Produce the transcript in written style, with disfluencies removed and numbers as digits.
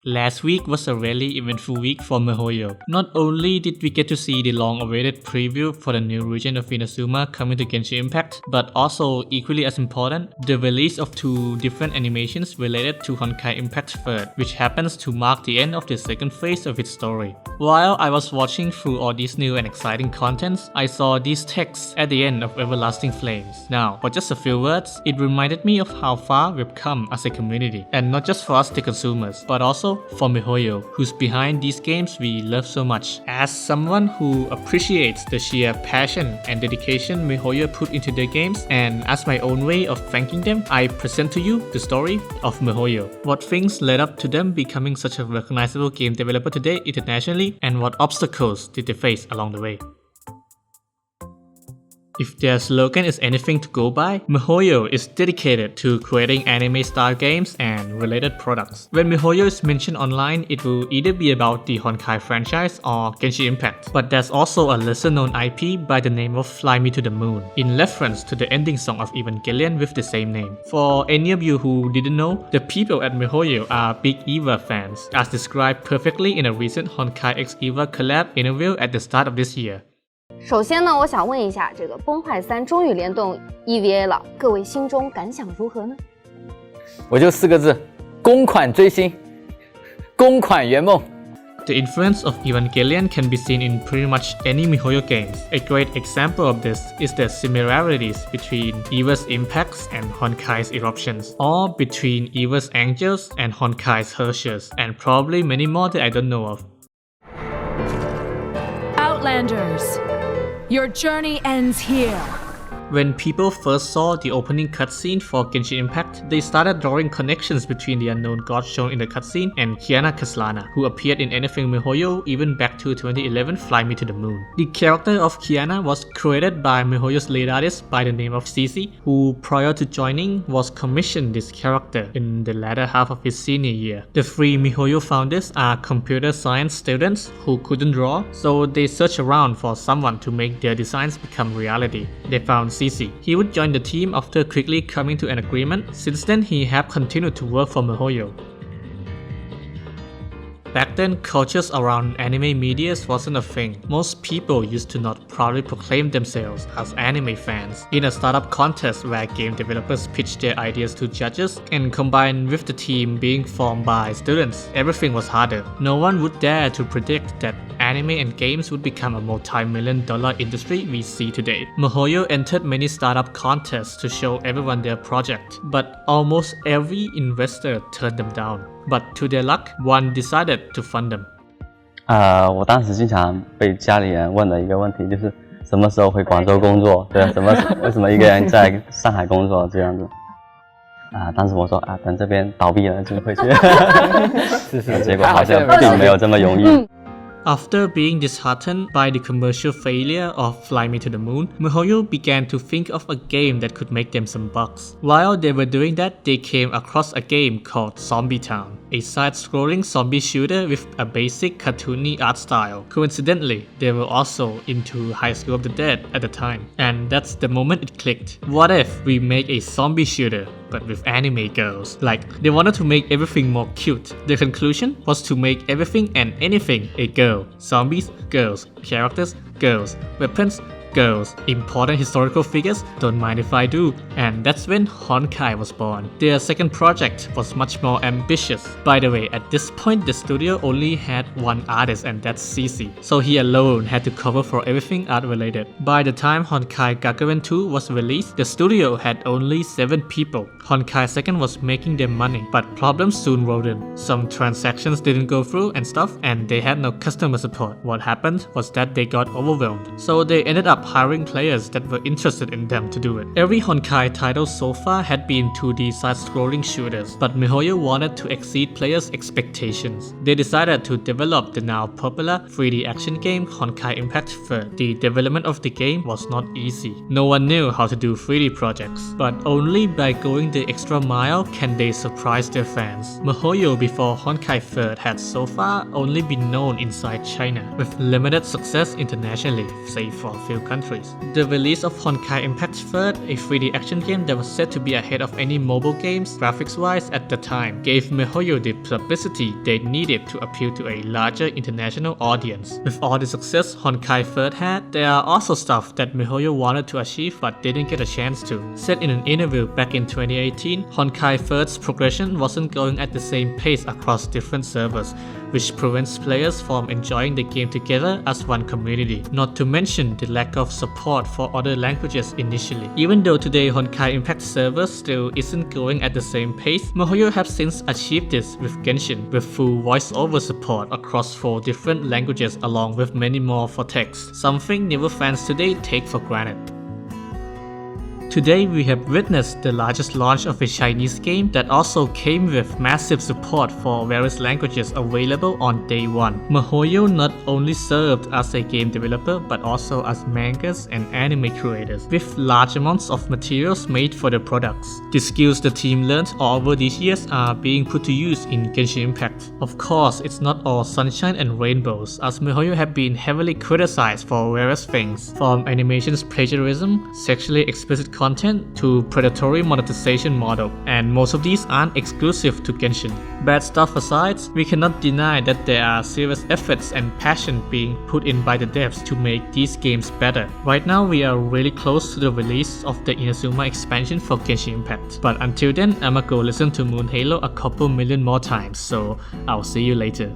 Last week was a really eventful week for MiHoYo. Not only did we get to see the long-awaited preview for the new region of Inazuma coming to Genshin Impact, but also equally as important, the release of two different animations related to Honkai Impact 3rd, which happens to mark the end of the second phase of its story. While I was watching through all these new and exciting contents, I saw these texts at the end of Everlasting Flames. Now, for just a few words, it reminded me of how far we've come as a community, and not just for us the consumers, but also for MiHoYo, who's behind these games we love so much. As someone who appreciates the sheer passion and dedication MiHoYo put into their games, and as my own way of thanking them, I present to you the story of MiHoYo. What things led up to them becoming such a recognizable game developer today internationally, and what obstacles did they face along the way. If their slogan is anything to go by, MiHoYo is dedicated to creating anime-style games and related products. When MiHoYo is mentioned online, it will either be about the Honkai franchise or Genshin Impact. But there's also a lesser-known IP by the name of Fly Me to the Moon, in reference to the ending song of Evangelion with the same name. For any of you who didn't know, the people at MiHoYo are big EVA fans, as described perfectly in a recent Honkai x EVA collab interview at the start of this year. 首先呢，我想问一下，这个崩坏3终于联动 EVA 了，各位心中感想如何呢？我就4个字：公款追星，公款圆梦。 The influence of Evangelion can be seen in pretty much any MiHoYo games. A great example of this is the similarities between EVA's impacts and Honkai's eruptions, or between EVA's angels and Honkai's Hershers, and probably many more that I don't know of. Outlanders, your journey ends here. When people first saw the opening cutscene for Genshin Impact, they started drawing connections between the unknown god shown in the cutscene and Kiana Kaslana, who appeared in anything MiHoYo even back to 2011 Fly Me to the Moon. The character of Kiana was created by MiHoYo's lead artist by the name of Cici, who prior to joining was commissioned this character in the latter half of his senior year. The three MiHoYo founders are computer science students who couldn't draw, so they searched around for someone to make their designs become reality. They found Cici. He would join the team after quickly coming to an agreement. Since then, he have continued to work for MiHoYo. Back then, cultures around anime media wasn't a thing. Most people used to not proudly proclaim themselves as anime fans. In a startup contest where game developers pitched their ideas to judges, and combined with the team being formed by students, everything was harder. No one would dare to predict that anime and games would become a multi-million-dollar industry we see today. MiHoYo entered many startup contests to show everyone their project, but almost every investor turned them down. But to their luck, one decided to fund them. 我当时经常被家里人问的一个问题就是什么时候回广州工作？对，为什么一个人在上海工作这样子？当时我说等这边倒闭了就回去。结果好像并没有这么容易。After being disheartened by the commercial failure of Fly Me to the Moon, MiHoYo began to think of a game that could make them some bucks. While they were doing that, they came across a game called Zombie Town, a side-scrolling zombie shooter with a basic cartoony art style. Coincidentally, they were also into High School of the Dead at the time, and that's the moment it clicked. What if we make a zombie shooter but with anime girls? Like, they wanted to make everything more cute. The conclusion was to make everything and anything a girl. Zombies, girls. Characters, girls. Weapons, girls. Important historical figures, don't mind if I do. And that's when Honkai was born. Their second project was much more ambitious. By the way, at this point the studio only had one artist, and that's Cici, so he alone had to cover for everything art related. By the time Honkai Gakuen 2 was released, the studio had only 7 people. Honkai 2nd was making them money, but problems soon rolled in. Some transactions didn't go through and stuff, and they had no customer support. What happened was that they got overwhelmed, so they ended up hiring players that were interested in them to do it. Every Honkai title so far had been 2D side-scrolling shooters, but MiHoYo wanted to exceed players' expectations. They decided to develop the now popular 3D action game Honkai Impact 3rd. The development of the game was not easy. No one knew how to do 3D projects, but only by going the extra mile can they surprise their fans. MiHoYo before Honkai 3rd had so far only been known inside China, with limited success internationally, save for a few countries. The release of Honkai Impact Third, a 3D action game that was said to be ahead of any mobile games graphics-wise at the time, gave MiHoYo the publicity they needed to appeal to a larger international audience. With all the success Honkai Third had, there are also stuff that MiHoYo wanted to achieve but didn't get a chance to. Said in an interview back in 2018, Honkai Third's progression wasn't going at the same pace across different servers, which prevents players from enjoying the game together as one community, not to mention the lack of support for other languages initially. Even though today Honkai Impact servers still isn't going at the same pace, MiHoYo have since achieved this with Genshin, with full voice-over support across 4 different languages along with many more for text, something newer fans today take for granted. Today we have witnessed the largest launch of a Chinese game that also came with massive support for various languages available on day one. MiHoYo not only served as a game developer but also as mangas and anime creators, with large amounts of materials made for the products. The skills the team learned all over these years are being put to use in Genshin Impact. Of course, it's not all sunshine and rainbows, as MiHoYo have been heavily criticized for various things, from animation's plagiarism, sexually explicit content to predatory monetization model, and most of these aren't exclusive to Genshin. Bad stuff aside, we cannot deny that there are serious efforts and passion being put in by the devs to make these games better. Right now we are really close to the release of the Inazuma expansion for Genshin Impact, but until then I'ma go listen to Moon Halo a couple million more times, so I'll see you later.